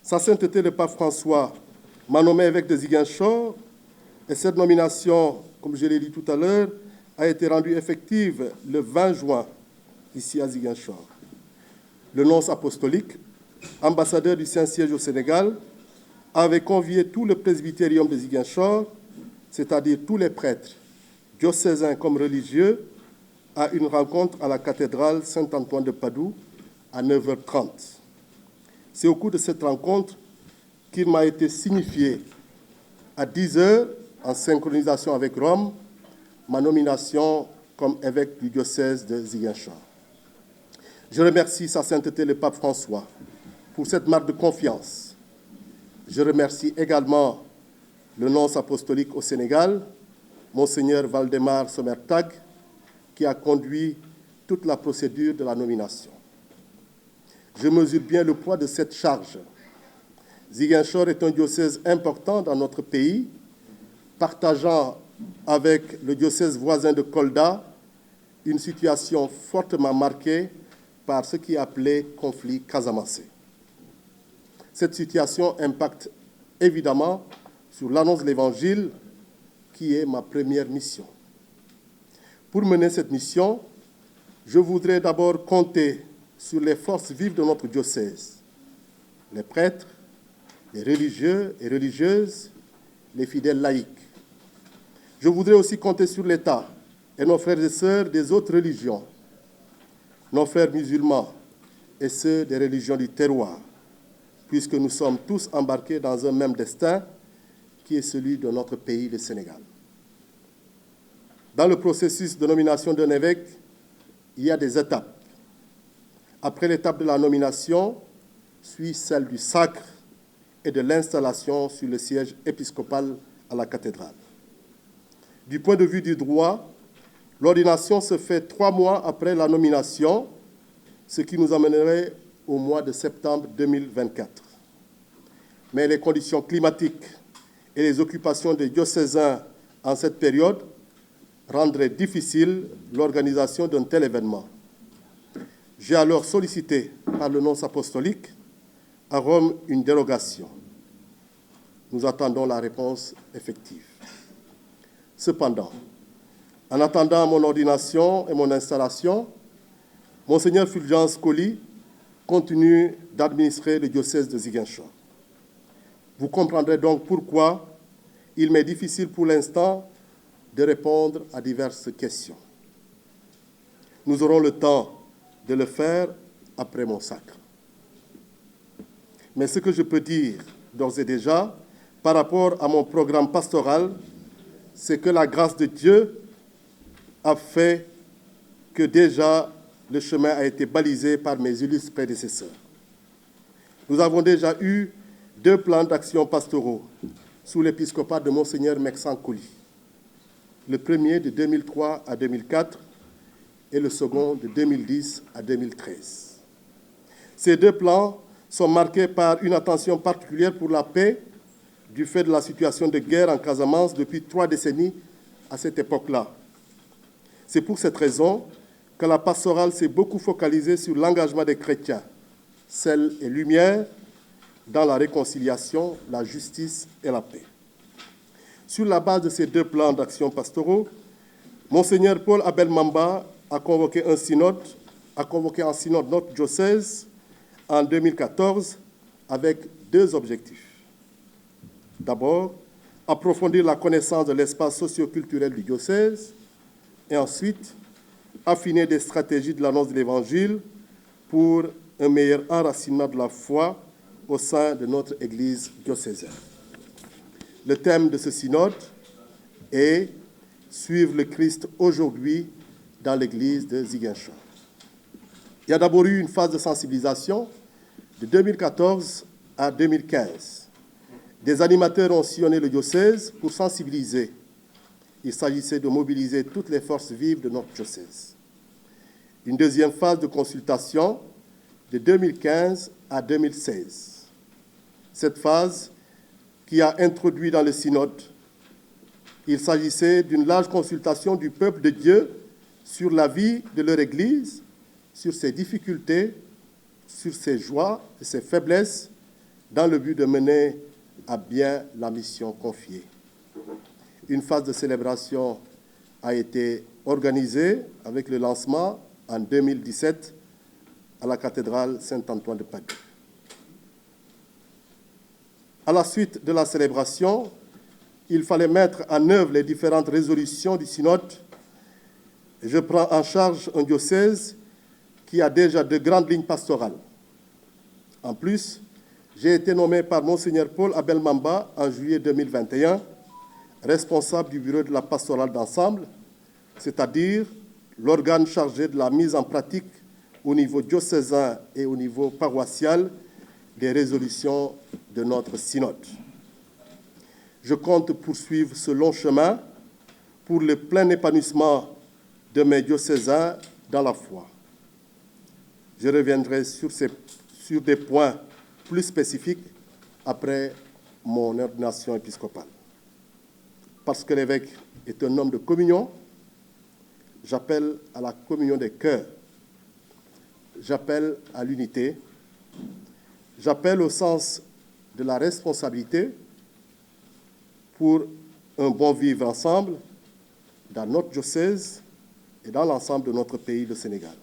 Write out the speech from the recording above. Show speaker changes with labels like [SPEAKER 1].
[SPEAKER 1] Sa Sainteté le Pape François m'a nommé évêque de Ziguinchor et cette nomination, comme je l'ai dit tout à l'heure, a été rendue effective le 20 juin, ici à Ziguinchor. Le nonce apostolique, ambassadeur du Saint-Siège au Sénégal, avait convié tout le presbytérium de Ziguinchor, c'est-à-dire tous les prêtres, diocésains comme religieux, à une rencontre à la cathédrale Saint-Antoine de Padoue à 9h30. C'est au cours de cette rencontre qu'il m'a été signifié à 10h, en synchronisation avec Rome, ma nomination comme évêque du diocèse de Ziguinchor. Je remercie Sa Sainteté le Pape François pour cette marque de confiance. Je remercie également le nonce apostolique au Sénégal, Monseigneur Valdemar Sommertag, qui a conduit toute la procédure de la nomination. Je mesure bien le poids de cette charge. Ziguinchor est un diocèse important dans notre pays, partageant avec le diocèse voisin de Kolda une situation fortement marquée par ce qui est appelé conflit casamassé. Cette situation impacte évidemment sur l'annonce de l'Évangile, qui est ma première mission. Pour mener cette mission, je voudrais d'abord compter sur les forces vives de notre diocèse, les prêtres, les religieux et religieuses, les fidèles laïcs. Je voudrais aussi compter sur l'État et nos frères et sœurs des autres religions, nos frères musulmans et ceux des religions du terroir, puisque nous sommes tous embarqués dans un même destin qui est celui de notre pays, le Sénégal. Dans le processus de nomination d'un évêque, il y a des étapes. Après l'étape de la nomination, suit celle du sacre et de l'installation sur le siège épiscopal à la cathédrale. Du point de vue du droit, l'ordination se fait 3 mois après la nomination, ce qui nous amènerait au mois de septembre 2024. Mais les conditions climatiques et les occupations des diocésains en cette période rendraient difficile l'organisation d'un tel événement. J'ai alors sollicité par le nonce apostolique à Rome une dérogation. Nous attendons la réponse effective. Cependant, en attendant mon ordination et mon installation, Monseigneur Fulgence Coly continue d'administrer le diocèse de Ziguinchor. Vous comprendrez donc pourquoi il m'est difficile pour l'instant de répondre à diverses questions. Nous aurons le temps de le faire après mon sacre. Mais ce que je peux dire d'ores et déjà par rapport à mon programme pastoral, c'est que la grâce de Dieu a fait que déjà le chemin a été balisé par mes illustres prédécesseurs. Nous avons déjà eu 2 plans d'action pastoraux sous l'épiscopat de Monseigneur Mexan Coly. Le premier de 2003 à 2004 et le second de 2010 à 2013. Ces 2 plans sont marqués par une attention particulière pour la paix du fait de la situation de guerre en Casamance depuis 3 décennies à cette époque-là. C'est pour cette raison que la pastorale s'est beaucoup focalisée sur l'engagement des chrétiens, sel et lumière, dans la réconciliation, la justice et la paix. Sur la base de ces 2 plans d'action pastoraux, Monseigneur Paul Abel Mamba a convoqué en synode notre diocèse en 2014 avec 2 objectifs. D'abord, approfondir la connaissance de l'espace socio-culturel du diocèse et ensuite, affiner des stratégies de l'annonce de l'Évangile pour un meilleur enracinement de la foi au sein de notre Église diocésaine. Le thème de ce synode est « Suivre le Christ aujourd'hui dans l'Église de Ziguinchor ». Il y a d'abord eu une phase de sensibilisation de 2014 à 2015. Des animateurs ont sillonné le diocèse pour sensibiliser. Il s'agissait de mobiliser toutes les forces vives de notre diocèse. Une deuxième phase de consultation de 2015 à 2016. Cette phase qui a introduit dans le synode, il s'agissait d'une large consultation du peuple de Dieu sur la vie de leur Église, sur ses difficultés, sur ses joies et ses faiblesses, dans le but de mener à bien la mission confiée. Une phase de célébration a été organisée avec le lancement en 2017 à la cathédrale Saint-Antoine de Padoue. À la suite de la célébration, il fallait mettre en œuvre les différentes résolutions du synode. Je prends en charge un diocèse qui a déjà de grandes lignes pastorales. En plus, j'ai été nommé par Monseigneur Paul Abel Mamba en juillet 2021, responsable du bureau de la pastorale d'ensemble, c'est-à-dire l'organe chargé de la mise en pratique au niveau diocésain et au niveau paroissial des résolutions de notre synode. Je compte poursuivre ce long chemin pour le plein épanouissement de mes diocésains dans la foi. Je reviendrai sur des points plus spécifiques après mon ordination épiscopale. Parce que l'évêque est un homme de communion, j'appelle à la communion des cœurs, j'appelle à l'unité, j'appelle au sens de la responsabilité pour un bon vivre ensemble dans notre diocèse et dans l'ensemble de notre pays, le Sénégal.